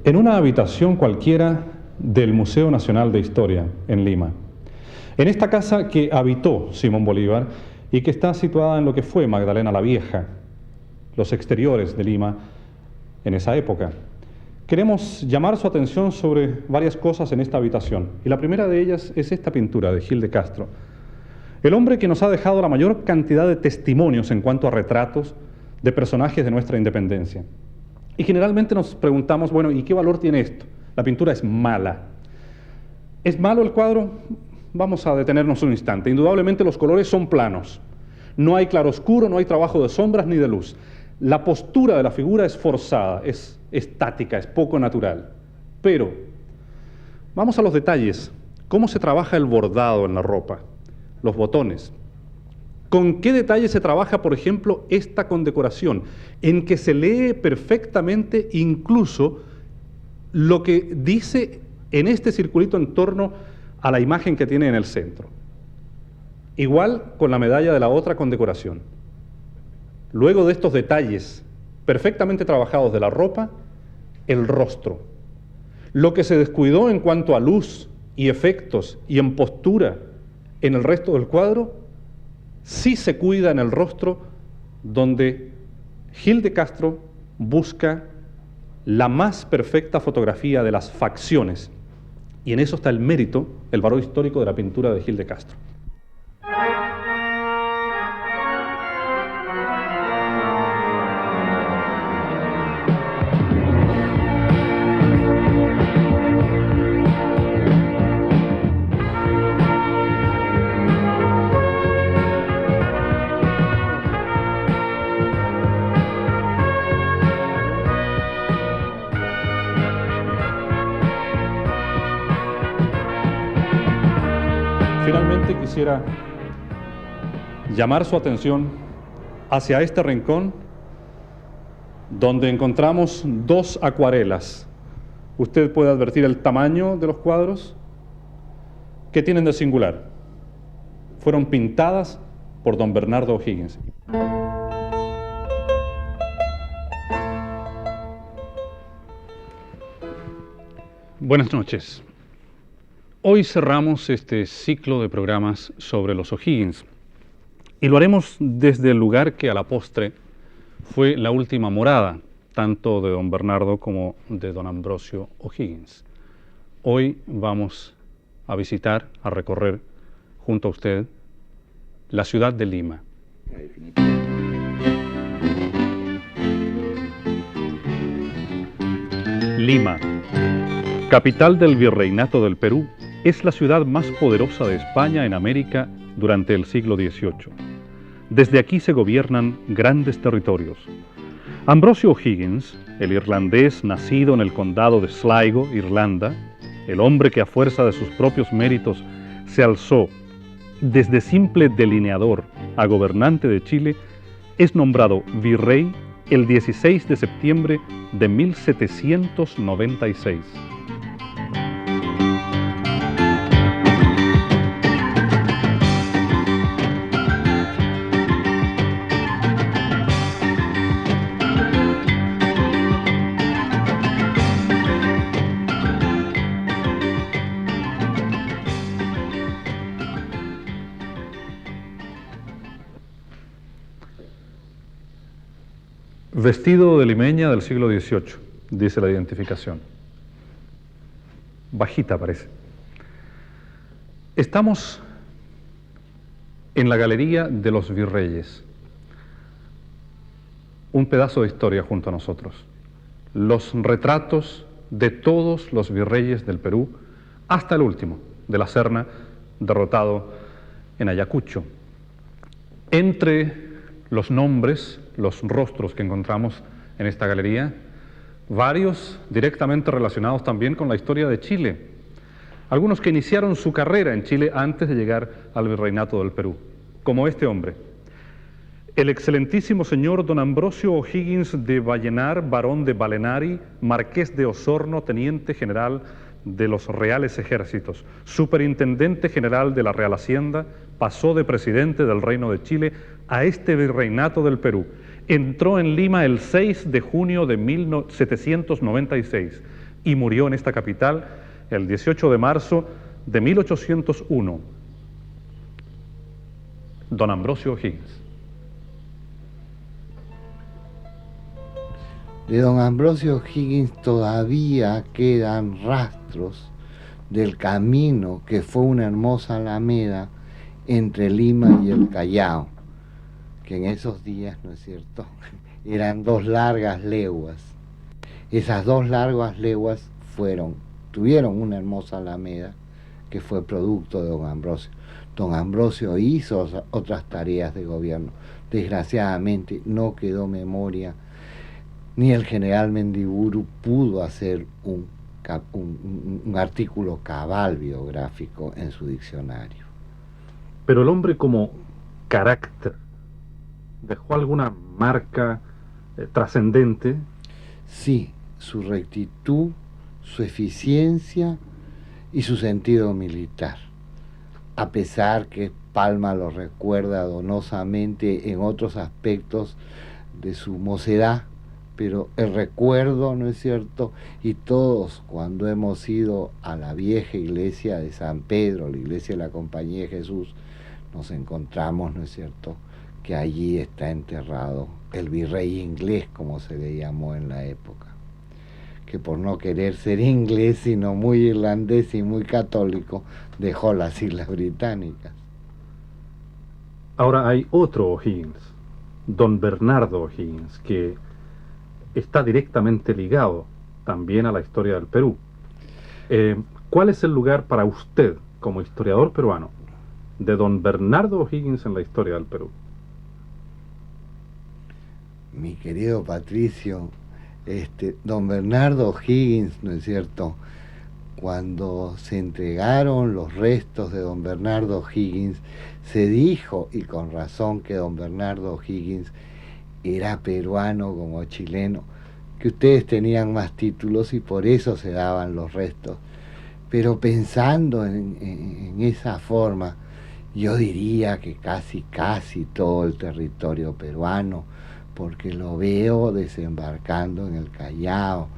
en una habitación cualquiera del Museo Nacional de Historia en Lima. En esta casa que habitó Simón Bolívar y que está situada en lo que fue Magdalena la Vieja, los exteriores de Lima en esa época. Queremos llamar su atención sobre varias cosas en esta habitación, y la primera de ellas es esta pintura de Gil de Castro, el hombre que nos ha dejado la mayor cantidad de testimonios en cuanto a retratos de personajes de nuestra independencia. Y generalmente nos preguntamos, bueno, ¿y qué valor tiene esto? La pintura es mala. ¿Es malo el cuadro? Vamos a detenernos un instante. Indudablemente los colores son planos. No hay claroscuro, no hay trabajo de sombras ni de luz. La postura de la figura es forzada, es estática, es poco natural. Pero vamos a los detalles. ¿Cómo se trabaja el bordado en la ropa? Los botones. ¿Con qué detalle se trabaja, por ejemplo, esta condecoración? En que se lee perfectamente incluso lo que dice en este circulito en torno a la imagen que tiene en el centro. Igual con la medalla de la otra condecoración. Luego de estos detalles perfectamente trabajados de la ropa, el rostro. Lo que se descuidó en cuanto a luz y efectos y en postura en el resto del cuadro, sí se cuida en el rostro, donde Gil de Castro busca la más perfecta fotografía de las facciones. Y en eso está el mérito, el valor histórico de la pintura de Gil de Castro. Finalmente quisiera llamar su atención hacia este rincón donde encontramos dos acuarelas. Usted puede advertir el tamaño de los cuadros. ¿Qué tienen de singular? Fueron pintadas por don Bernardo O'Higgins. Buenas noches. Hoy cerramos este ciclo de programas sobre los O'Higgins y lo haremos desde el lugar que a la postre fue la última morada, tanto de don Bernardo como de don Ambrosio O'Higgins. Hoy vamos a visitar, a recorrer junto a usted la ciudad de Lima. Lima, capital del Virreinato del Perú, es la ciudad más poderosa de España en América durante el siglo XVIII. Desde aquí se gobiernan grandes territorios. Ambrosio O'Higgins, el irlandés nacido en el condado de Sligo, Irlanda, el hombre que a fuerza de sus propios méritos se alzó desde simple delineador a gobernante de Chile, es nombrado virrey el 16 de septiembre de 1796. Vestido de limeña del siglo XVIII, dice la identificación. Bajita parece. Estamos en la Galería de los Virreyes. Un pedazo de historia junto a nosotros. Los retratos de todos los virreyes del Perú, hasta el último, de la Serna, derrotado en Ayacucho. Entre los nombres, los rostros que encontramos en esta galería, varios directamente relacionados también con la historia de Chile, algunos que iniciaron su carrera en Chile antes de llegar al Virreinato del Perú, como este hombre, el excelentísimo señor don Ambrosio O'Higgins de Vallenar, barón de Balenari, marqués de Osorno, teniente general de los Reales Ejércitos, superintendente general de la Real Hacienda, pasó de presidente del Reino de Chile a este Virreinato del Perú. Entró en Lima el 6 de junio de 1796. y murió en esta capital el 18 de marzo de 1801. Don Ambrosio O'Higgins. De don Ambrosio O'Higgins todavía quedan rastros del camino que fue una hermosa alameda entre Lima y el Callao, que en esos días, ¿no es cierto?, eran 2 largas leguas. Esas 2 largas leguas tuvieron una hermosa alameda que fue producto de don Ambrosio. Don Ambrosio hizo otras tareas de gobierno. Desgraciadamente no quedó memoria, ni el general Mendiburu pudo hacer un artículo cabal biográfico en su diccionario. Pero el hombre como carácter, ¿dejó alguna marca trascendente? Sí, su rectitud, su eficiencia y su sentido militar. A pesar que Palma lo recuerda donosamente en otros aspectos de su mocedad, pero el recuerdo, ¿no es cierto? Y todos cuando hemos ido a la vieja iglesia de San Pedro, la iglesia de la Compañía de Jesús, nos encontramos, ¿no es cierto?, que allí está enterrado el virrey inglés, como se le llamó en la época, que por no querer ser inglés, sino muy irlandés y muy católico, dejó las Islas Británicas. Ahora hay otro O'Higgins, don Bernardo O'Higgins, que está directamente ligado también a la historia del Perú. ¿Cuál es el lugar para usted, como historiador peruano, de don Bernardo O'Higgins en la historia del Perú? Mi querido Patricio, don Bernardo O'Higgins, ¿no es cierto?, cuando se entregaron los restos de don Bernardo O'Higgins, se dijo, y con razón, que don Bernardo O'Higgins era peruano como chileno, que ustedes tenían más títulos y por eso se daban los restos. Pero pensando en esa forma, yo diría que casi todo el territorio peruano, porque lo veo desembarcando en el Callao,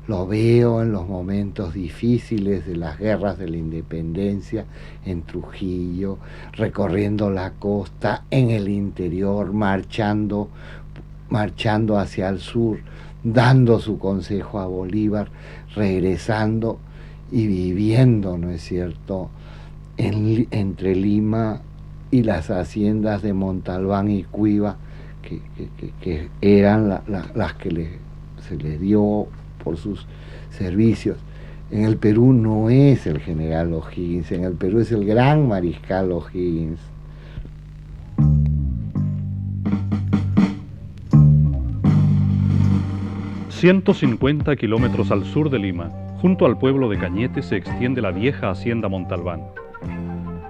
lo veo en los momentos difíciles de las guerras de la independencia en Trujillo, recorriendo la costa, en el interior, marchando hacia el sur, dando su consejo a Bolívar, regresando y viviendo, ¿no es cierto?, entre Lima y las haciendas de Montalbán y Cuiva, que eran las que se le dio por sus servicios. En el Perú no es el general O'Higgins, en el Perú es el gran mariscal O'Higgins. ...150 kilómetros al sur de Lima, junto al pueblo de Cañete, se extiende la vieja hacienda Montalbán.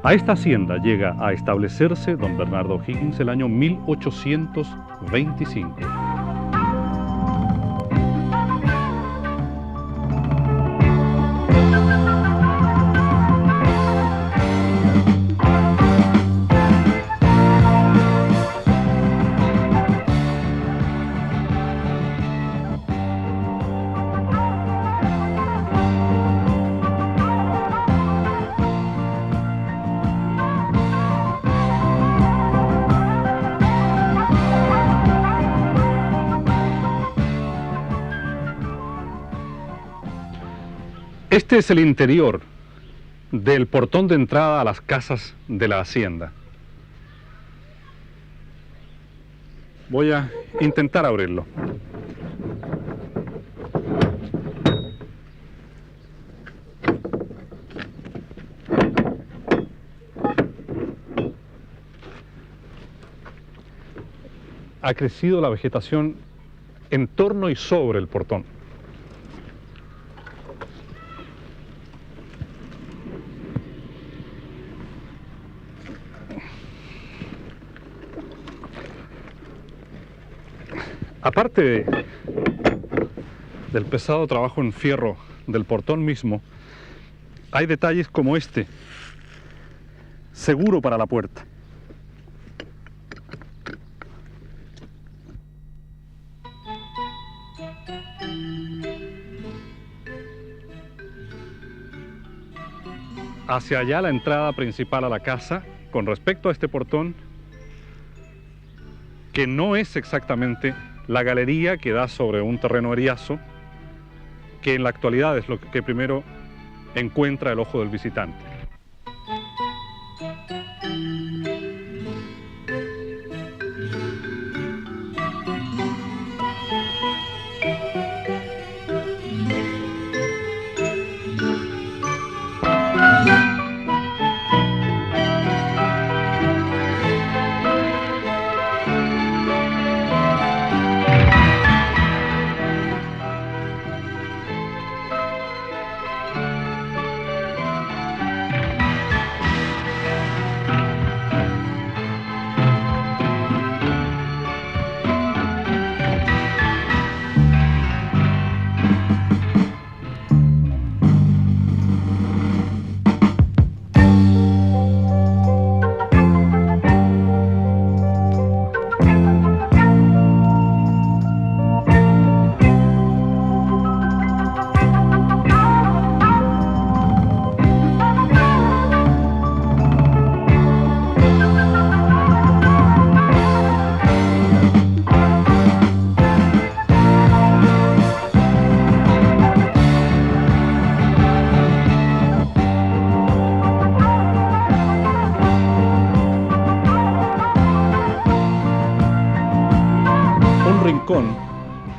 A esta hacienda llega a establecerse don Bernardo O'Higgins el año 1825. Este es el interior del portón de entrada a las casas de la hacienda. Voy a intentar abrirlo. Ha crecido la vegetación en torno y sobre el portón. Aparte del pesado trabajo en fierro del portón mismo, hay detalles como este, seguro para la puerta. hacia allá la entrada principal a la casa, con respecto a este portón, que no es exactamente la galería que da sobre un terreno eriazo, que en la actualidad es lo que primero encuentra el ojo del visitante.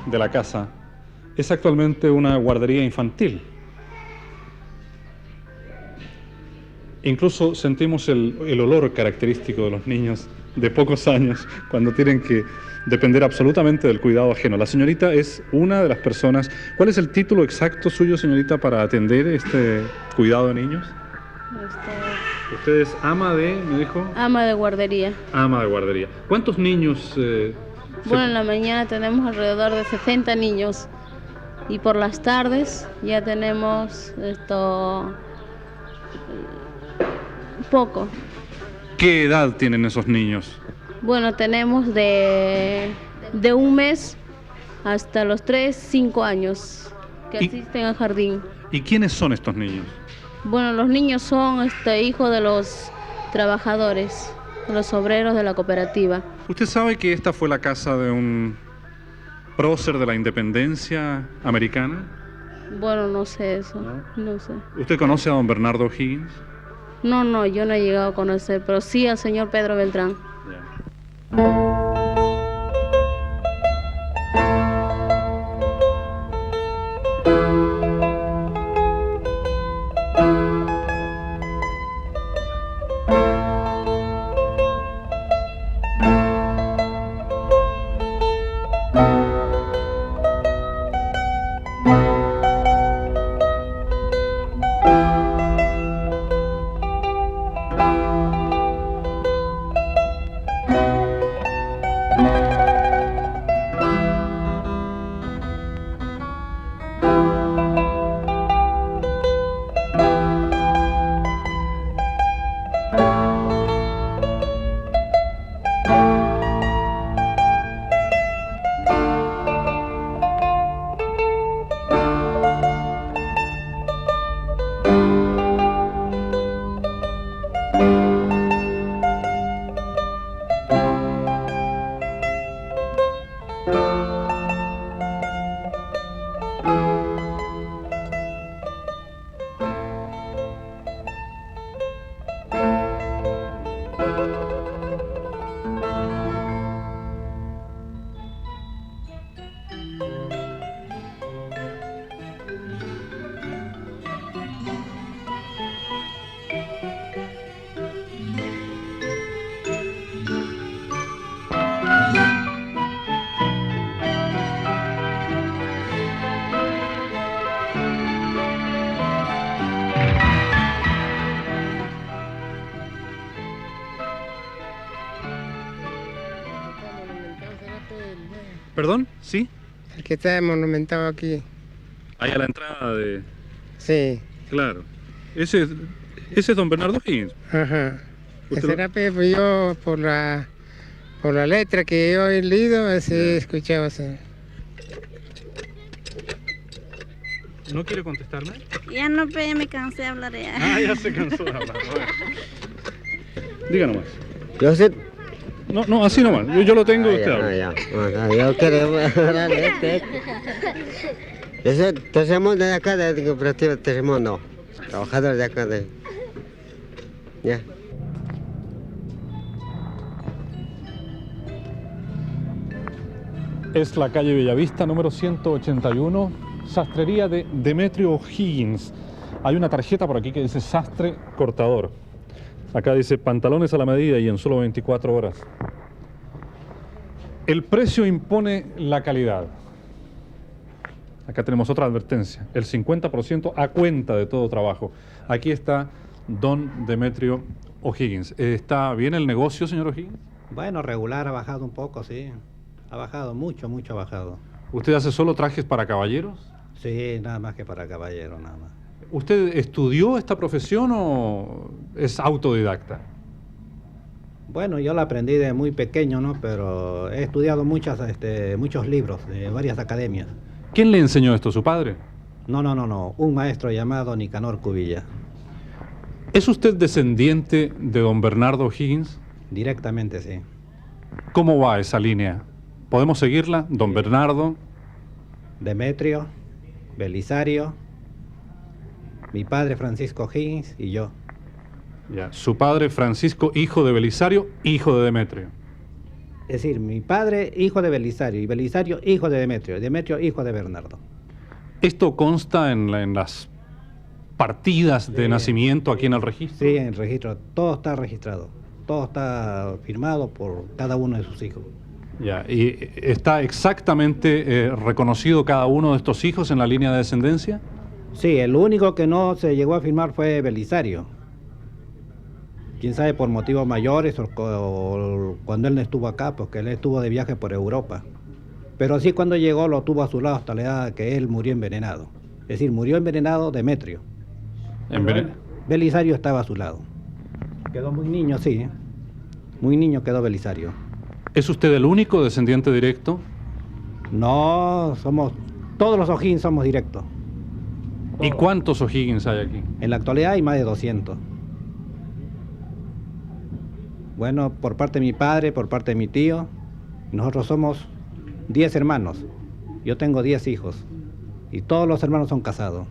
De la casa es actualmente una guardería infantil. Incluso sentimos el olor característico de los niños de pocos años cuando tienen que depender absolutamente del cuidado ajeno. La señorita es una de las personas. ¿Cuál es el título exacto suyo, señorita, para atender este cuidado de niños? Usted es ama de, me dijo. Ama de guardería. Ama de guardería. ¿Cuántos niños? Bueno, en la mañana tenemos alrededor de 60 niños y por las tardes ya tenemos poco. ¿Qué edad tienen esos niños? Bueno, tenemos de 1 mes hasta los 3, 5 años que asisten al jardín. ¿Y quiénes son estos niños? Bueno, los niños son hijos de los trabajadores, de los obreros de la cooperativa. ¿Usted sabe que esta fue la casa de un prócer de la independencia americana? Bueno, no sé eso, no sé. ¿Usted conoce a don Bernardo Higgins? No, yo no he llegado a conocer, pero sí al señor Pedro Beltrán. ¿Perdón? ¿Sí? El que está monumentado aquí. Ahí a la entrada de... Sí. Claro. Ese es don Bernardo Higgins. Ajá. El Serape fui yo por la letra que yo he leído, así escuchaba. Así. ¿No quiere contestarme? Ya no, ya me cansé de hablar ya. Ah, ya se cansó de hablar. Bueno. Diga nomás. Yo sé. No, así nomás. Yo lo tengo, usted habla. Yo quiero hablar de este. Ese Terremondo de acá, de Cooperativa Terremondo. Trabajador de acá de. Ya. Es la calle Bellavista, número 181, sastrería de Demetrio O'Higgins. Hay una tarjeta por aquí que dice sastre cortador. Acá dice pantalones a la medida y en solo 24 horas. El precio impone la calidad. Acá tenemos otra advertencia. El 50% a cuenta de todo trabajo. Aquí está don Demetrio O'Higgins. ¿Está bien el negocio, señor O'Higgins? Bueno, regular, ha bajado un poco, sí. Ha bajado, mucho ha bajado. ¿Usted hace solo trajes para caballeros? Sí, nada más que para caballero, nada más. ¿Usted estudió esta profesión o es autodidacta? Bueno, yo la aprendí de muy pequeño, ¿no? Pero he estudiado muchos libros de varias academias. ¿Quién le enseñó esto, su padre? No. Un maestro llamado Nicanor Cubilla. ¿Es usted descendiente de don Bernardo O'Higgins? Directamente, sí. ¿Cómo va esa línea? ¿Podemos seguirla? Don Bernardo. Demetrio, Belisario, mi padre Francisco O'Higgins y yo. Ya. Su padre Francisco, hijo de Belisario, hijo de Demetrio. Es decir, mi padre, hijo de Belisario, y Belisario, hijo de Demetrio, y Demetrio, hijo de Bernardo. ¿Esto consta en las partidas de nacimiento aquí en el registro? Sí, en el registro. Todo está registrado. Todo está firmado por cada uno de sus hijos. Ya. ¿Y está exactamente reconocido cada uno de estos hijos en la línea de descendencia? Sí, el único que no se llegó a firmar fue Belisario. Quién sabe por motivos mayores o cuando él no estuvo acá, porque él estuvo de viaje por Europa. Pero sí, cuando llegó lo tuvo a su lado hasta la edad que él murió envenenado. Es decir, murió envenenado Demetrio. Belisario estaba a su lado. Quedó muy niño, sí. Muy niño quedó Belisario. ¿Es usted el único descendiente directo? No, todos los O'Higgins somos directos. ¿Y cuántos O'Higgins hay aquí? En la actualidad hay más de 200. Bueno, por parte de mi padre, por parte de mi tío, nosotros somos 10 hermanos. Yo tengo 10 hijos. Y todos los hermanos son casados.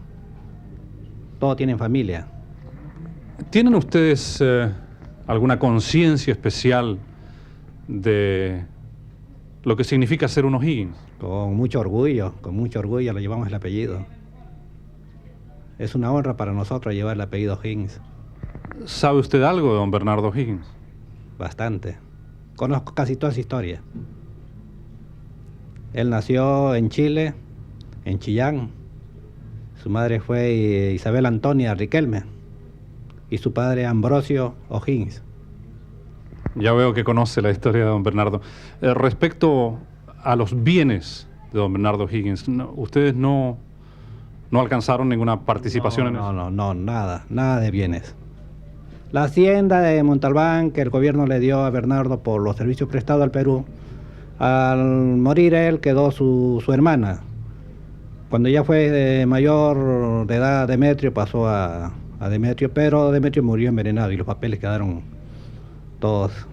Todos tienen familia. ¿Tienen ustedes alguna conciencia especial de lo que significa ser un O'Higgins? Con mucho orgullo le llevamos el apellido. Es una honra para nosotros llevar el apellido O'Higgins. ¿Sabe usted algo de don Bernardo O'Higgins? Bastante. Conozco casi toda su historia. Él nació en Chile, en Chillán. Su madre fue Isabel Antonia Riquelme y su padre Ambrosio O'Higgins. Ya veo que conoce la historia de don Bernardo. Respecto a los bienes de don Bernardo O'Higgins, ¿ustedes no alcanzaron ninguna participación en eso? No, nada de bienes. La hacienda de Montalbán que el gobierno le dio a Bernardo por los servicios prestados al Perú, al morir él quedó su hermana. Cuando ya fue mayor de edad Demetrio pasó a Demetrio, pero Demetrio murió envenenado y los papeles quedaron todos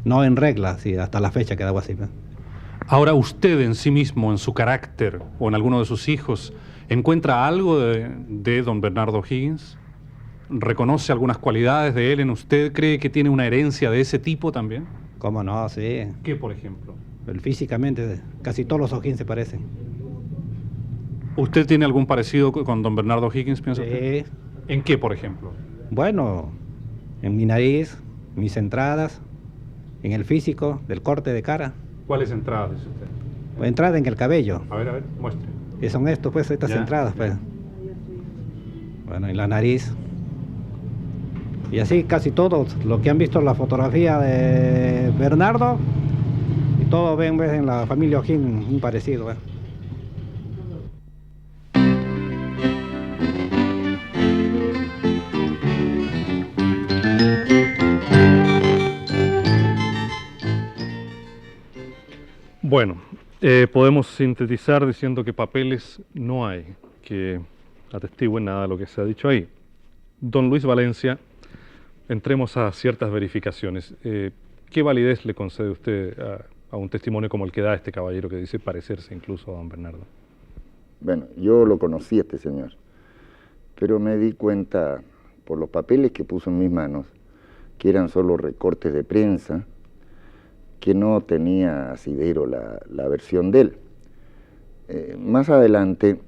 no en regla, sí, hasta la fecha quedaba así. Ahora usted en sí mismo, en su carácter o en alguno de sus hijos, ¿encuentra algo de don Bernardo O'Higgins? ¿Reconoce algunas cualidades de él en usted? ¿Cree que tiene una herencia de ese tipo también? ¿Cómo no? Sí. ¿Qué, por ejemplo? Físicamente, casi todos los O'Higgins se parecen. ¿Usted tiene algún parecido con don Bernardo O'Higgins, piensa Sí. usted? ¿En qué, por ejemplo? Bueno, en mi nariz, mis entradas, en el físico, del corte de cara. ¿Cuáles entradas dice usted? Entrada en el cabello. A ver, muestre. Y son estas Ya, entradas, ya. pues. Bueno, en la nariz. Y así casi todos, lo que han visto la fotografía de Bernardo, y todos ven en la familia O'Higgins un parecido. Bueno, podemos sintetizar diciendo que papeles no hay, que atestiguen nada de lo que se ha dicho ahí. Don Luis Valencia, entremos a ciertas verificaciones. ¿Qué validez le concede usted a un testimonio como el que da este caballero que dice parecerse incluso a don Bernardo? Bueno, yo lo conocí a este señor, pero me di cuenta por los papeles que puso en mis manos que eran solo recortes de prensa, que no tenía asidero la versión de él. Más adelante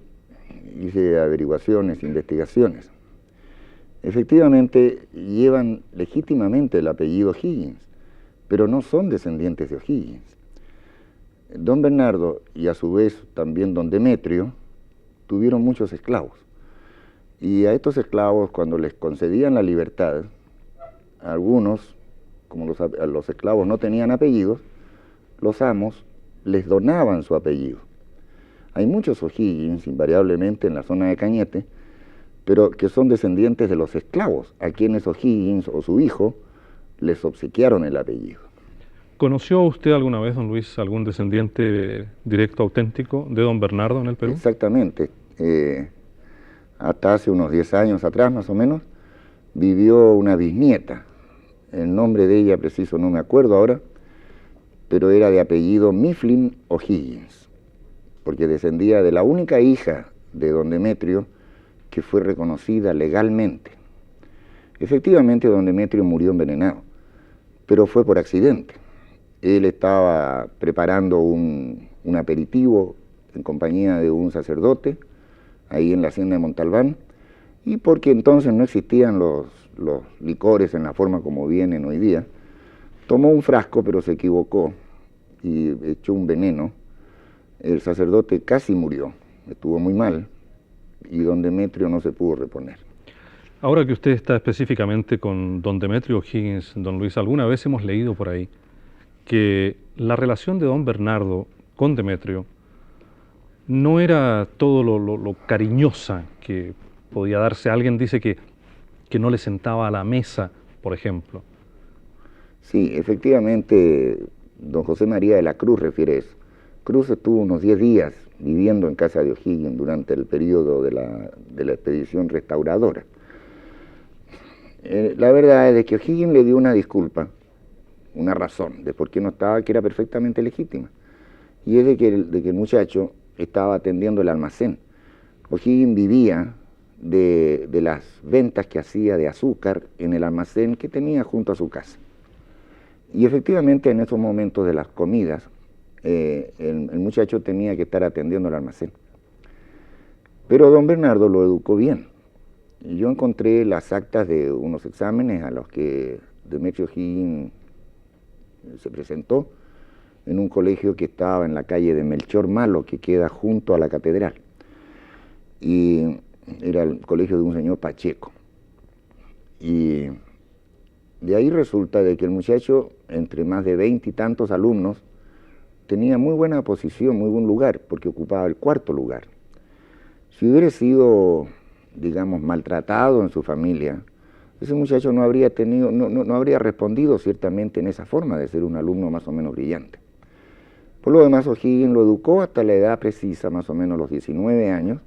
hice averiguaciones, investigaciones. Efectivamente, llevan legítimamente el apellido O'Higgins, pero no son descendientes de O'Higgins. Don Bernardo y a su vez también don Demetrio tuvieron muchos esclavos. Y a estos esclavos, cuando les concedían la libertad, algunos, como los esclavos no tenían apellidos, los amos les donaban su apellido. Hay muchos O'Higgins, invariablemente en la zona de Cañete, pero que son descendientes de los esclavos, a quienes O'Higgins o su hijo les obsequiaron el apellido. ¿Conoció usted alguna vez, don Luis, algún descendiente directo, auténtico de don Bernardo en el Perú? Exactamente. Hasta hace unos 10 años atrás, más o menos, vivió una bisnieta. El nombre de ella preciso no me acuerdo ahora, pero era de apellido Mifflin O'Higgins, porque descendía de la única hija de don Demetrio que fue reconocida legalmente. Efectivamente, don Demetrio murió envenenado, pero fue por accidente. Él estaba preparando un aperitivo en compañía de un sacerdote, ahí en la hacienda de Montalbán, y porque entonces no existían los licores en la forma como vienen hoy día, tomó un frasco, pero se equivocó y echó un veneno. El sacerdote casi murió, estuvo muy mal, y don Demetrio no se pudo reponer. Ahora que usted está específicamente con don Demetrio O'Higgins, don Luis, alguna vez hemos leído por ahí que la relación de don Bernardo con Demetrio no era todo lo cariñosa que podía darse. Alguien dice que no le sentaba a la mesa, por ejemplo. Sí, efectivamente, don José María de la Cruz refiere eso. Cruz estuvo unos 10 días viviendo en casa de O'Higgins durante el periodo de la expedición restauradora. La verdad es de que O'Higgins le dio una disculpa, una razón de por qué no estaba, que era perfectamente legítima. Y es de que el muchacho estaba atendiendo el almacén. O'Higgins vivía de las ventas que hacía de azúcar en el almacén que tenía junto a su casa. Y efectivamente en esos momentos de las comidas, el muchacho tenía que estar atendiendo el almacén. Pero don Bernardo lo educó bien. Y yo encontré las actas de unos exámenes a los que Demetrio O'Higgins se presentó en un colegio que estaba en la calle de Melchor Malo, que queda junto a la catedral. Y era el colegio de un señor Pacheco. Y de ahí resulta de que el muchacho, entre más de 20 y tantos alumnos, tenía muy buena posición, muy buen lugar, porque ocupaba el 4º lugar. Si hubiera sido, digamos, maltratado en su familia, ese muchacho no habría respondido ciertamente en esa forma de ser un alumno más o menos brillante. Por lo demás, O'Higgins lo educó hasta la edad precisa, más o menos los 19 años,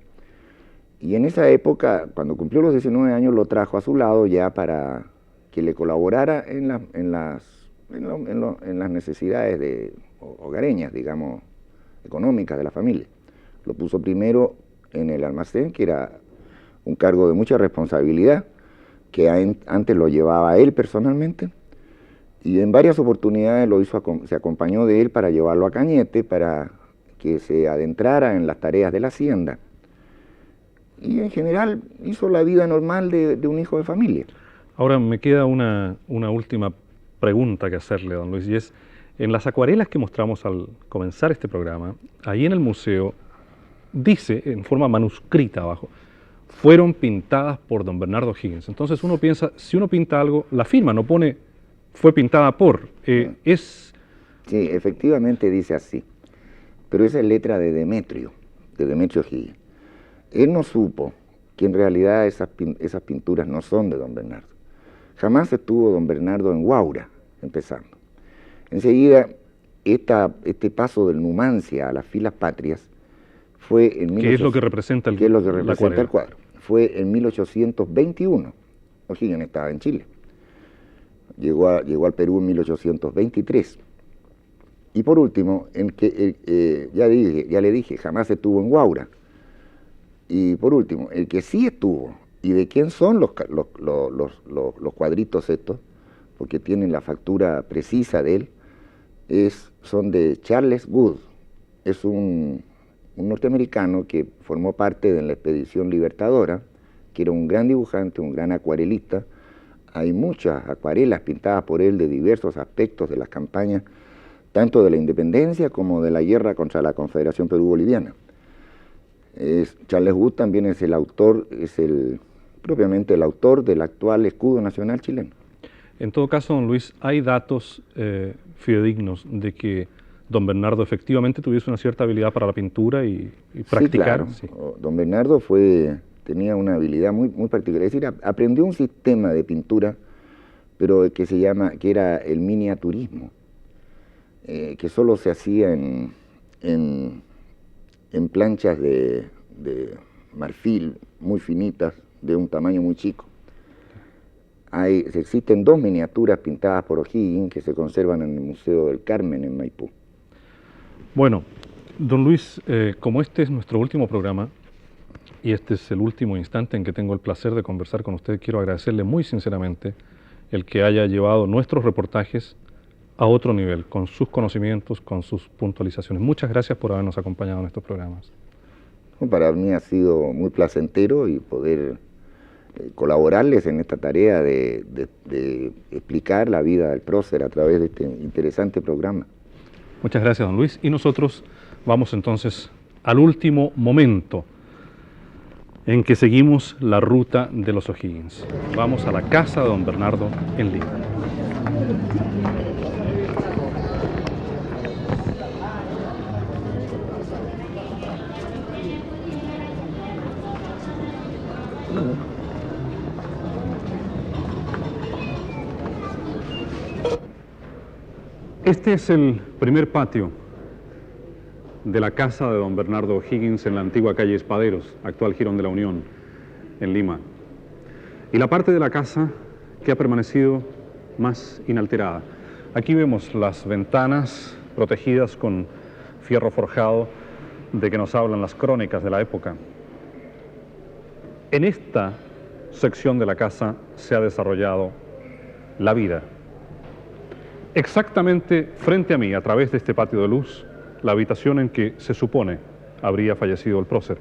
y en esa época, cuando cumplió los 19 años, lo trajo a su lado ya para que le colaborara en las necesidades hogareñas, digamos, económicas de la familia. Lo puso primero en el almacén, que era un cargo de mucha responsabilidad, que antes lo llevaba él personalmente, y en varias oportunidades se acompañó de él para llevarlo a Cañete, para que se adentrara en las tareas de la hacienda. Y en general hizo la vida normal de un hijo de familia. Ahora me queda una última pregunta que hacerle, don Luis, y es, en las acuarelas que mostramos al comenzar este programa, ahí en el museo, dice en forma manuscrita abajo, fueron pintadas por don Bernardo O'Higgins. Entonces uno piensa, si uno pinta algo, la firma, no pone, fue pintada por. Sí, efectivamente dice así, pero esa es letra de Demetrio O'Higgins. Él no supo que en realidad esas pinturas no son de don Bernardo. Jamás estuvo don Bernardo en Huaura, empezando. Enseguida, este paso del Numancia a las filas patrias fue en ¿Qué es lo que representa ¿qué es lo que representa el cuadro? Fue en 1821. O'Higgins estaba en Chile. Llegó al Perú en 1823. Y por último, ya le dije, jamás estuvo en Huaura. Y por último, el que sí estuvo, y de quién son los cuadritos estos, porque tienen la factura precisa de él, son de Charles Wood. Es un norteamericano que formó parte de la expedición Libertadora, que era un gran dibujante, un gran acuarelista. Hay muchas acuarelas pintadas por él de diversos aspectos de las campañas, tanto de la independencia como de la guerra contra la Confederación Perú-Boliviana. Charles Wood también es el autor, propiamente el autor del actual escudo nacional chileno. En todo caso, don Luis, ¿hay datos fidedignos de que don Bernardo efectivamente tuviese una cierta habilidad para la pintura y practicar? Sí, claro. Sí. Don Bernardo tenía una habilidad muy particular, es decir, aprendió un sistema de pintura, pero que era el miniaturismo, que solo se hacía en planchas de marfil muy finitas, de un tamaño muy chico. Existen 2 miniaturas pintadas por O'Higgins que se conservan en el Museo del Carmen en Maipú. Bueno, don Luis, como este es nuestro último programa y este es el último instante en que tengo el placer de conversar con usted, quiero agradecerle muy sinceramente el que haya llevado nuestros reportajes a otro nivel, con sus conocimientos, con sus puntualizaciones. Muchas gracias por habernos acompañado en estos programas. Para mí ha sido muy placentero y poder colaborarles en esta tarea de explicar la vida del prócer a través de este interesante programa. Muchas gracias, don Luis. Y nosotros vamos entonces al último momento en que seguimos la ruta de los O'Higgins. Vamos a la casa de don Bernardo en Lima. Este es el primer patio de la casa de don Bernardo O'Higgins en la antigua calle Espaderos, actual Jirón de la Unión, en Lima. Y la parte de la casa que ha permanecido más inalterada. Aquí vemos las ventanas protegidas con fierro forjado de que nos hablan las crónicas de la época. En esta sección de la casa se ha desarrollado la vida. Exactamente frente a mí, a través de este patio de luz, la habitación en que se supone habría fallecido el prócer.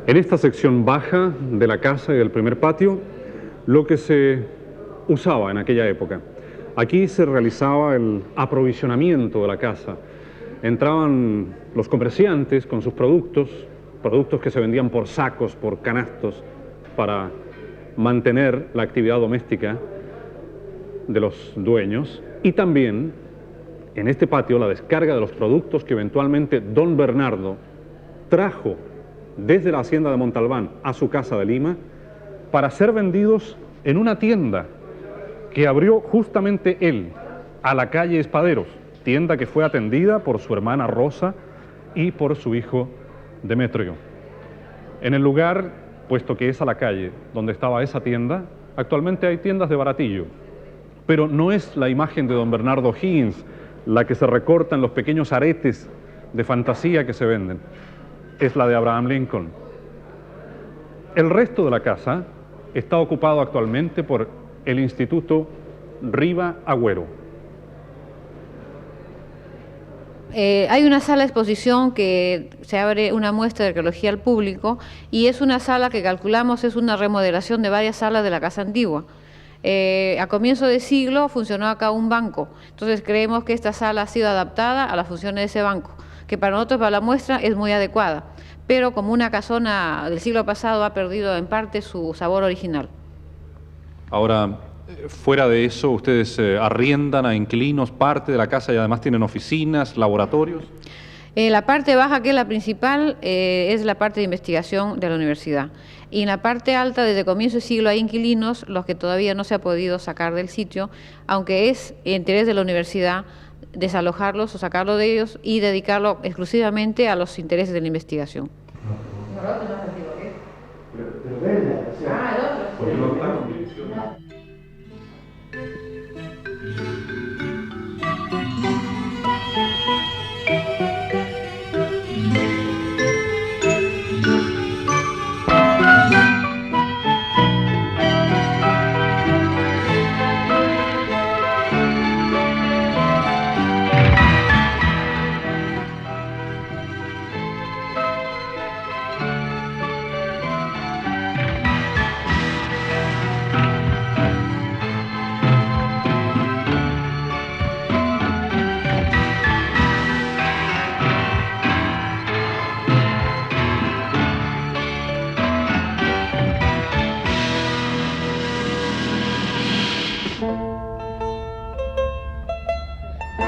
En esta sección baja de la casa y del primer patio, lo que se usaba en aquella época. Aquí se realizaba el aprovisionamiento de la casa. Entraban los comerciantes con sus productos que se vendían por sacos, por canastos, para mantener la actividad doméstica de los dueños. Y también, en este patio, la descarga de los productos que eventualmente don Bernardo trajo desde la hacienda de Montalbán a su casa de Lima para ser vendidos en una tienda que abrió justamente él a la calle Espaderos, tienda que fue atendida por su hermana Rosa y por su hijo Demetrio. En el lugar, puesto que es a la calle donde estaba esa tienda, actualmente hay tiendas de baratillo, pero no es la imagen de don Bernardo O'Higgins la que se recorta en los pequeños aretes de fantasía que se venden. Es la de Abraham Lincoln. El resto de la casa está ocupado actualmente por el Instituto Riva Agüero. Hay una sala de exposición que se abre una muestra de arqueología al público y es una sala que calculamos es una remodelación de varias salas de la casa antigua. A comienzo de siglo funcionó acá un banco, entonces creemos que esta sala ha sido adaptada a las funciones de ese banco, que para nosotros, para la muestra, es muy adecuada, pero como una casona del siglo pasado ha perdido en parte su sabor original. Ahora, Fuera de eso, ¿ustedes arriendan a inquilinos parte de la casa y además tienen oficinas, laboratorios? La parte baja, que es la principal, es la parte de investigación de la universidad. Y en la parte alta, desde comienzo de siglo, hay inquilinos, los que todavía no se ha podido sacar del sitio, aunque es interés de la universidad desalojarlos o sacarlo de ellos y dedicarlo exclusivamente a los intereses de la investigación.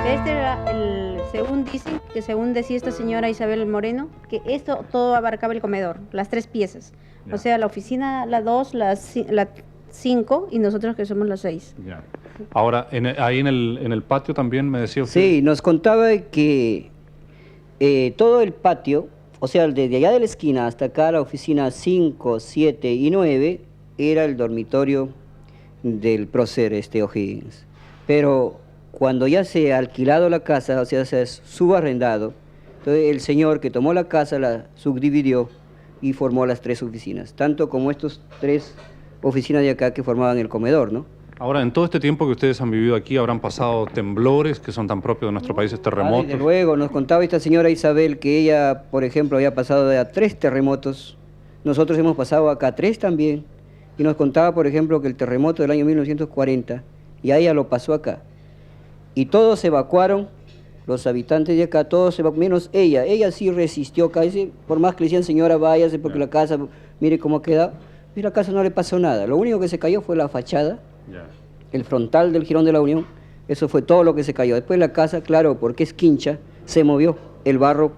Este era según dicen, que según decía esta señora Isabel Moreno, que esto todo abarcaba el comedor, las 3 piezas. Ya. O sea, la oficina, la 2, la 5 y nosotros que somos las 6. Ya. Ahora, ahí en el patio también me decía usted. Sí, nos contaba que todo el patio, o sea, desde allá de la esquina hasta acá, la oficina 5, 7 y 9, era el dormitorio del prócer O'Higgins. Pero cuando ya se ha alquilado la casa, o sea, se ha subarrendado, entonces el señor que tomó la casa la subdividió y formó las 3 oficinas, tanto como estos 3 oficinas de acá que formaban el comedor, ¿no? Ahora, en todo este tiempo que ustedes han vivido aquí, ¿habrán pasado temblores que son tan propios de nuestro país, terremotos? Desde luego, nos contaba esta señora Isabel que ella, por ejemplo, había pasado de a 3 terremotos. Nosotros hemos pasado acá 3 también. Y nos contaba, por ejemplo, que el terremoto del año 1940, y a ella lo pasó acá. Y todos se evacuaron, los habitantes de acá, todos se evacuaron, menos ella. Ella sí resistió casi, por más que le decían, señora, váyase porque la casa, mire cómo ha quedado. Y la casa no le pasó nada. Lo único que se cayó fue la fachada, el frontal del Jirón de la Unión. Eso fue todo lo que se cayó. Después la casa, claro, porque es quincha, se movió. El barro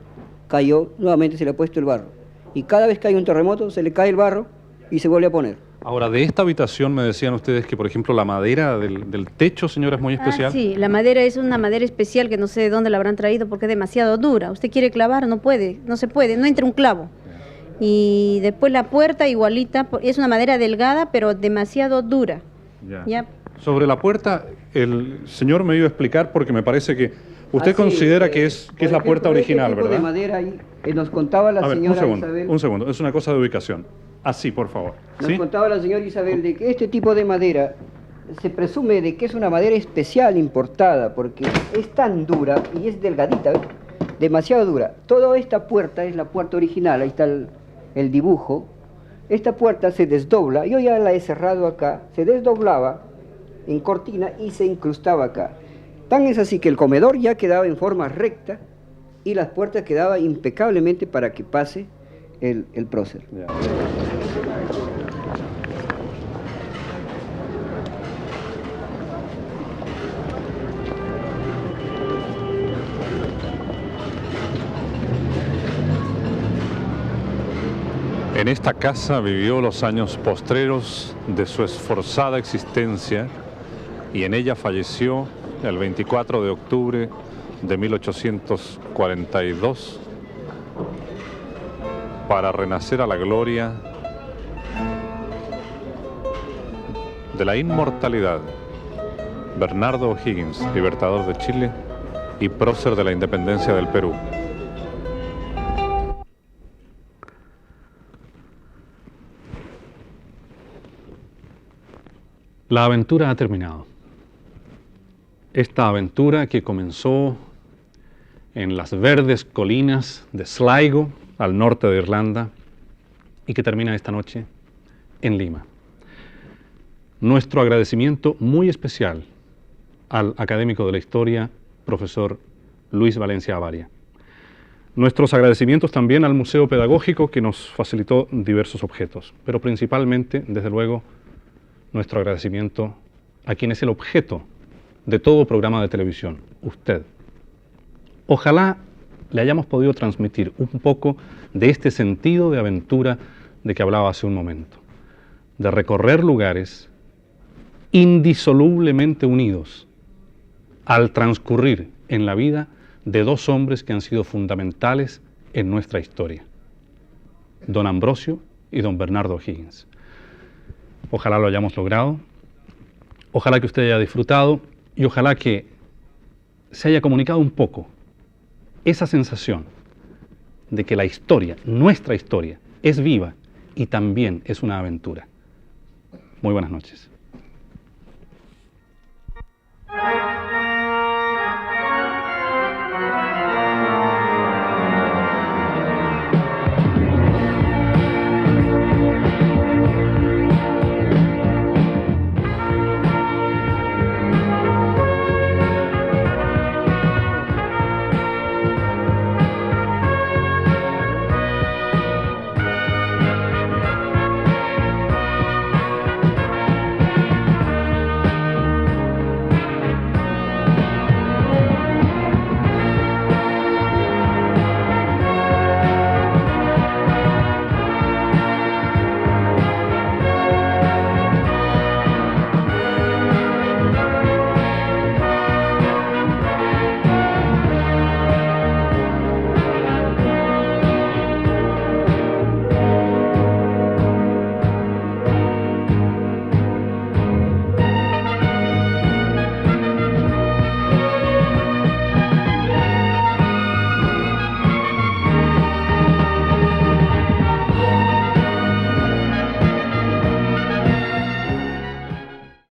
cayó, nuevamente se le ha puesto el barro. Y cada vez que hay un terremoto, se le cae el barro y se vuelve a poner. Ahora, de esta habitación me decían ustedes que, por ejemplo, la madera del techo, señora, es muy especial. Sí, la madera es una madera especial que no sé de dónde la habrán traído porque es demasiado dura. Usted quiere clavar, no puede, no se puede, no entra un clavo. Y después la puerta igualita, es una madera delgada, pero demasiado dura. ¿Ya? Sobre la puerta, el señor me iba a explicar porque me parece que usted considera que es la puerta original, ¿verdad? De madera ahí, nos contaba la señora Isabel. Un segundo, es una cosa de ubicación. Así, por favor. Nos contaba la señora Isabel de que este tipo de madera se presume de que es una madera especial importada porque es tan dura y es delgadita, ¿ves? Demasiado dura. Toda esta puerta es la puerta original, ahí está el dibujo. Esta puerta se desdobla, yo ya la he cerrado acá, se desdoblaba en cortina y se incrustaba acá. Tan es así que el comedor ya quedaba en forma recta y las puertas quedaban impecablemente para que pase el prócer. En esta casa vivió los años postreros de su esforzada existencia y en ella falleció el 24 de octubre de 1842 para renacer a la gloria de la inmortalidad. Bernardo O'Higgins, libertador de Chile y prócer de la independencia del Perú. La aventura ha terminado. Esta aventura que comenzó en las verdes colinas de Sligo, al norte de Irlanda, y que termina esta noche en Lima. Nuestro agradecimiento muy especial al académico de la historia, profesor Luis Valencia Avaria. Nuestros agradecimientos también al Museo Pedagógico que nos facilitó diversos objetos, pero principalmente, desde luego, nuestro agradecimiento a quien es el objeto de todo programa de televisión, usted. Ojalá le hayamos podido transmitir un poco de este sentido de aventura de que hablaba hace un momento, de recorrer lugares indisolublemente unidos al transcurrir en la vida de dos hombres que han sido fundamentales en nuestra historia, don Ambrosio y don Bernardo O'Higgins. Ojalá lo hayamos logrado, ojalá que usted haya disfrutado y ojalá que se haya comunicado un poco esa sensación de que la historia, nuestra historia, es viva y también es una aventura. Muy buenas noches.